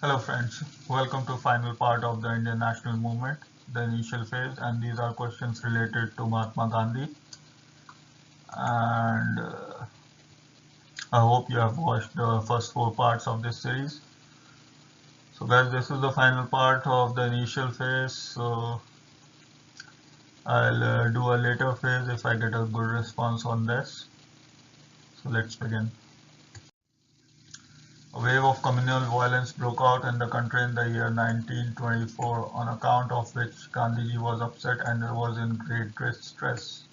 Hello friends, welcome to final part of the Indian national movement, the initial phase, and these are questions related to Mahatma Gandhi. And I hope you have watched the first 4 parts of this series. So guys, this is the final part of the initial phase. So I'll do a later phase if I get a good response on this. So let's begin. A wave of communal violence broke out in the country in the year 1924, on account of which Gandhiji was upset and was in great distress.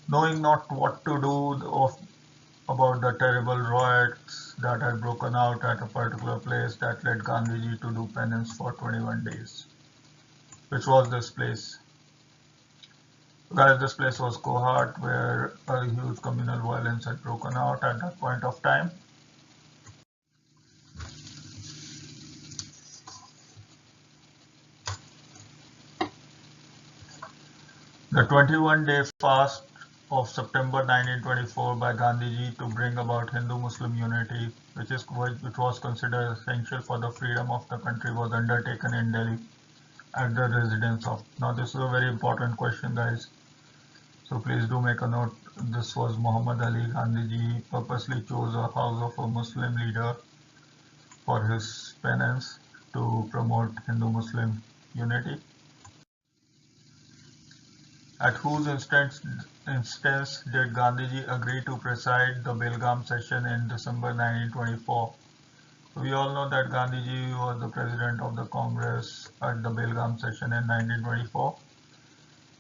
Knowing not what to do about the terrible riots that had broken out at a particular place, that led Gandhiji to do penance for 21 days. Which was this place? Guys, this place was Kohat, where a huge communal violence had broken out at that point of time. The 21-day fast of September 1924 by Gandhiji to bring about Hindu-Muslim unity, which was considered essential for the freedom of the country, was undertaken in Delhi at the residence of. Now this is a very important question, guys. So please do make a note. This was Muhammad Ali. Gandhiji purposely chose a house of a Muslim leader for his penance to promote Hindu-Muslim unity. At whose instance did Gandhiji agree to preside the Belgaum session in December 1924? So we all know that Gandhiji was the president of the Congress at the Belgaum session in 1924.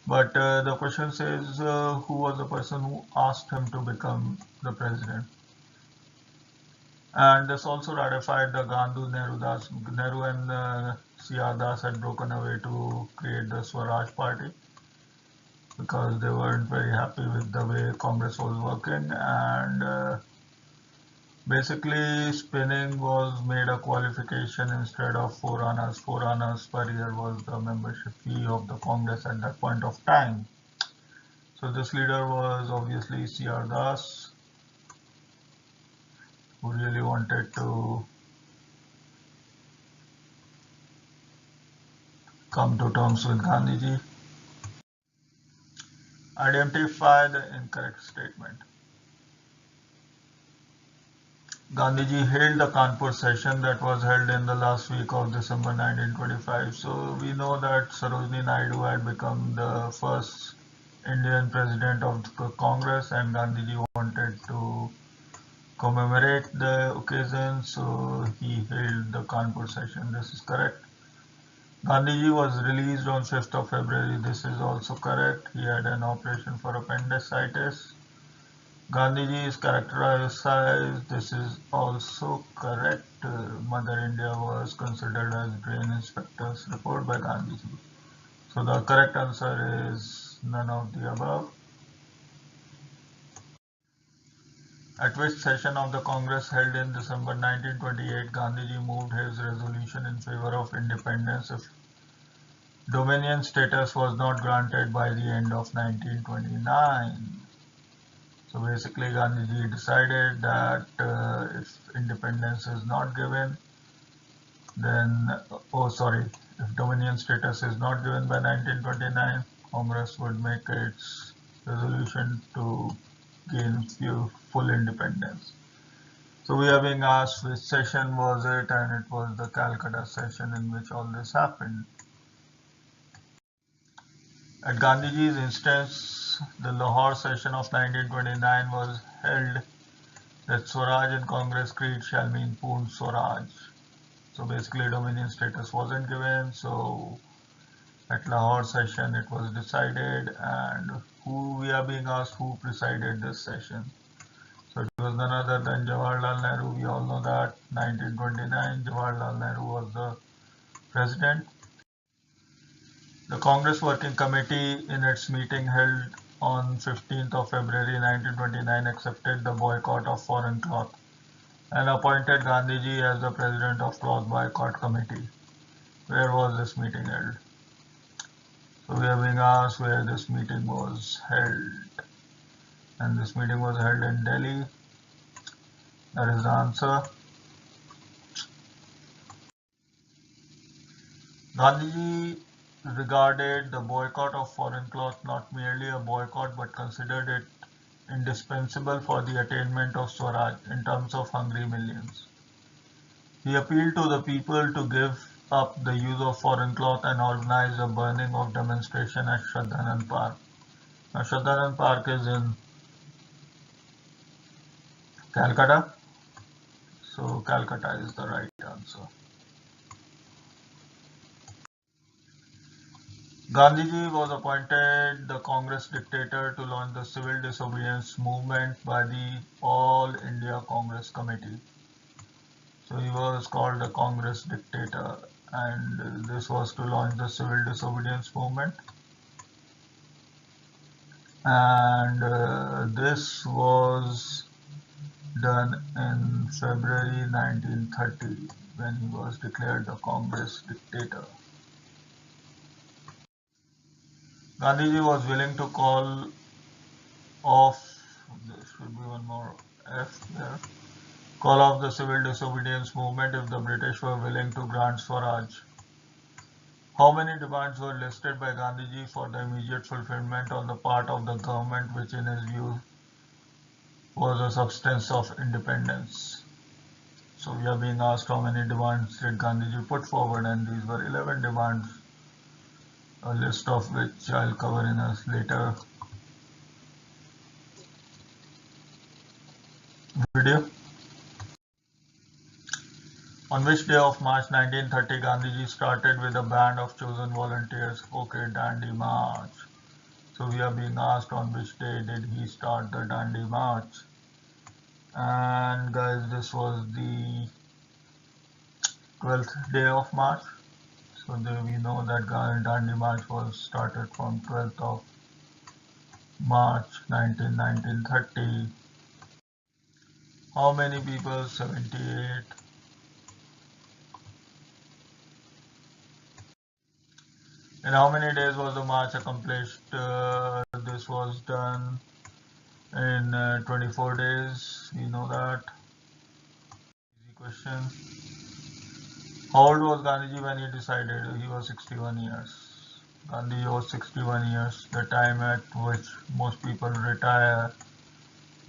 But the question says who was the person who asked him to become the president? And this also ratified the Nehru and C.R. Das had broken away to create the Swaraj party, because they weren't very happy with the way Congress was working, and basically spinning was made a qualification instead of 4 annas. 4 annas per year was the membership fee of the Congress at that point of time. So this leader was obviously C.R. Das, who really wanted to come to terms with Gandhiji. Identify the incorrect statement. Gandhiji held the Kanpur session that was held in the last week of December 1925. So we know that Sarojini Naidu had become the first Indian president of the Congress, and Gandhiji wanted to commemorate the occasion, so he held the Kanpur session. This is correct. Gandhiji was released on 5th of February. This is also correct. He had an operation for appendicitis. Gandhiji is characterized. This is also correct. Mother India was considered as drain inspectors. Report by Gandhiji. So the correct answer is none of the above. At which session of the Congress held in December 1928, Gandhiji moved his resolution in favor of independence if Dominion status was not granted by the end of 1929. So basically Gandhiji decided that if independence is not given, then, if Dominion status is not given by 1929, Congress would make its resolution to gain full independence. So we are being asked which session was it, and it was the Calcutta session in which all this happened. At Gandhiji's instance, the Lahore session of 1929 was held that Swaraj in Congress creed shall mean Poon Swaraj. So basically Dominion status wasn't given, so at Lahore session it was decided, and we are being asked who presided this session. So it was none other than Jawaharlal Nehru. We all know that 1929 Jawaharlal Nehru was the president. The Congress Working Committee in its meeting held on 15th of February 1929 accepted the boycott of foreign cloth and appointed Gandhiji as the president of Cloth Boycott Committee. Where was this meeting held? So we are being asked where this meeting was held. And this meeting was held in Delhi. That is the answer. Gandhiji regarded the boycott of foreign cloth not merely a boycott but considered it indispensable for the attainment of Swaraj in terms of hungry millions. He appealed to the people to give up the use of foreign cloth and organized a burning of demonstration at Shraddhanand Park. Now, Shraddhanand Park is in Calcutta, so Calcutta is the right answer. Gandhiji was appointed the Congress dictator to launch the civil disobedience movement by the All India Congress Committee. So he was called the Congress dictator, and this was to launch the civil disobedience movement. And this was done in February 1930 when he was declared the Congress dictator. Gandhiji was willing to call off, there should be one more F there, call off the civil disobedience movement if the British were willing to grant Swaraj. How many demands were listed by Gandhiji for the immediate fulfillment on the part of the government, which in his view was a substance of independence? So we are being asked how many demands did Gandhiji put forward, and these were 11 demands, a list of which I'll cover in a later video. On which day of March 1930 Gandhiji started with a band of chosen volunteers? Okay, Dandi March. So we are being asked on which day did he start the Dandi March. And guys, this was the 12th day of March. So there we know that Dandi March was started from 12th of March 1930. How many people? 78. In how many days was the march accomplished? This was done in 24 days. We know that. Easy question. How old was Gandhiji when he decided? He was 61 years. Gandhi was 61 years, the time at which most people retire.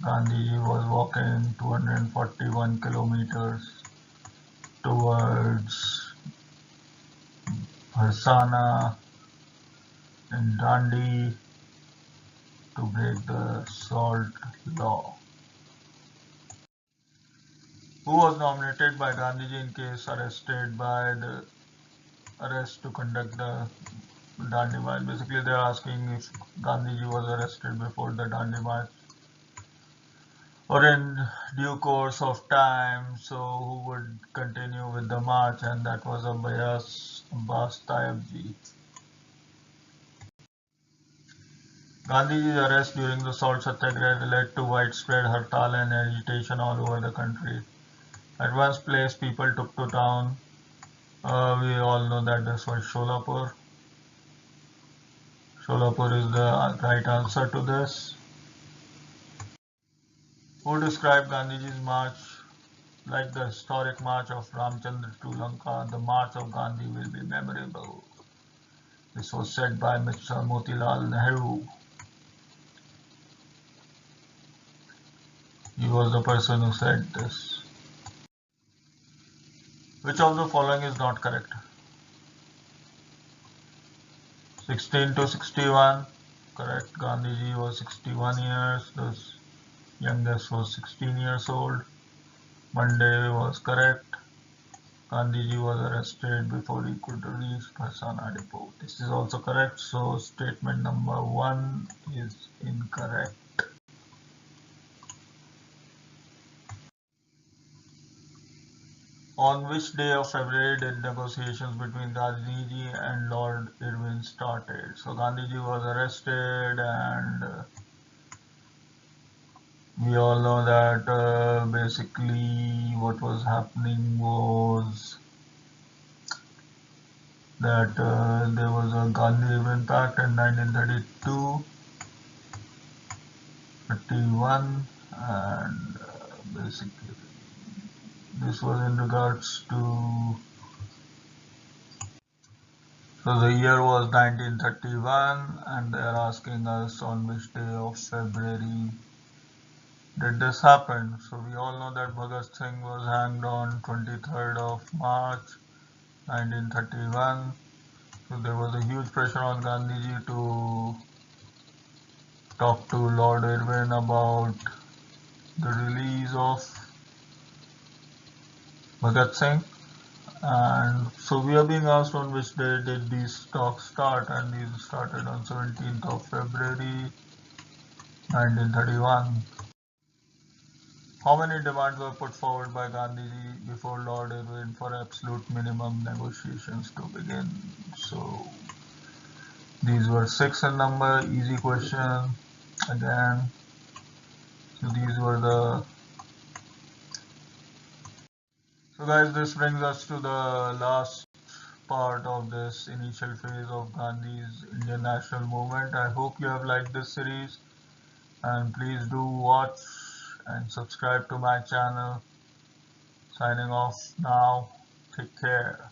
Gandhi was walking 241 kilometers towards Harsana in Dandi to break the salt law. Who was nominated by Gandhiji in case arrested by the arrest to conduct the Dandi March? Basically, they are asking if Gandhiji was arrested before the Dandi March or in due course of time, so who would continue with the march, and that was Abbas Taibji. Gandhiji's arrest during the Salt Satyagraha led to widespread hartal and agitation all over the country. At one place, people took to town. We all know that this was Sholapur. Sholapur is the right answer to this. Who described Gandhiji's march like the historic march of Ramchandra to Lanka? The march of Gandhi will be memorable. This was said by Mr. Motilal Nehru. He was the person who said this. Which of the following is not correct? 16 to 61, correct. Gandhiji was 61 years. The youngest was 16 years old. Monday was correct. Gandhiji was arrested before he could reach Harsana depot. This is also correct. So statement number 1 is incorrect. On which day of February did negotiations between Gandhiji and Lord Irwin started? So Gandhiji was arrested, and we all know that basically what was happening was that there was a Gandhi-Irwin Pact in 1932, 31, and basically this was in regards to So the year was 1931 and they are asking us on which day of February did this happen. So we all know that Bhagat Singh was hanged on 23rd of March 1931. So there was a huge pressure on Gandhiji to talk to Lord Irwin about the release of Bhagat Singh. And so we are being asked on which day did these talks start, and these started on 17th of February 1931. How many demands were put forward by Gandhiji before Lord Irwin for absolute minimum negotiations to begin? So these were 6 in number, easy question again. So these were the. So guys, this brings us to the last part of this initial phase of Gandhi's Indian national movement. I hope you have liked this series, and please do watch and subscribe to my channel. Signing off now. Take care.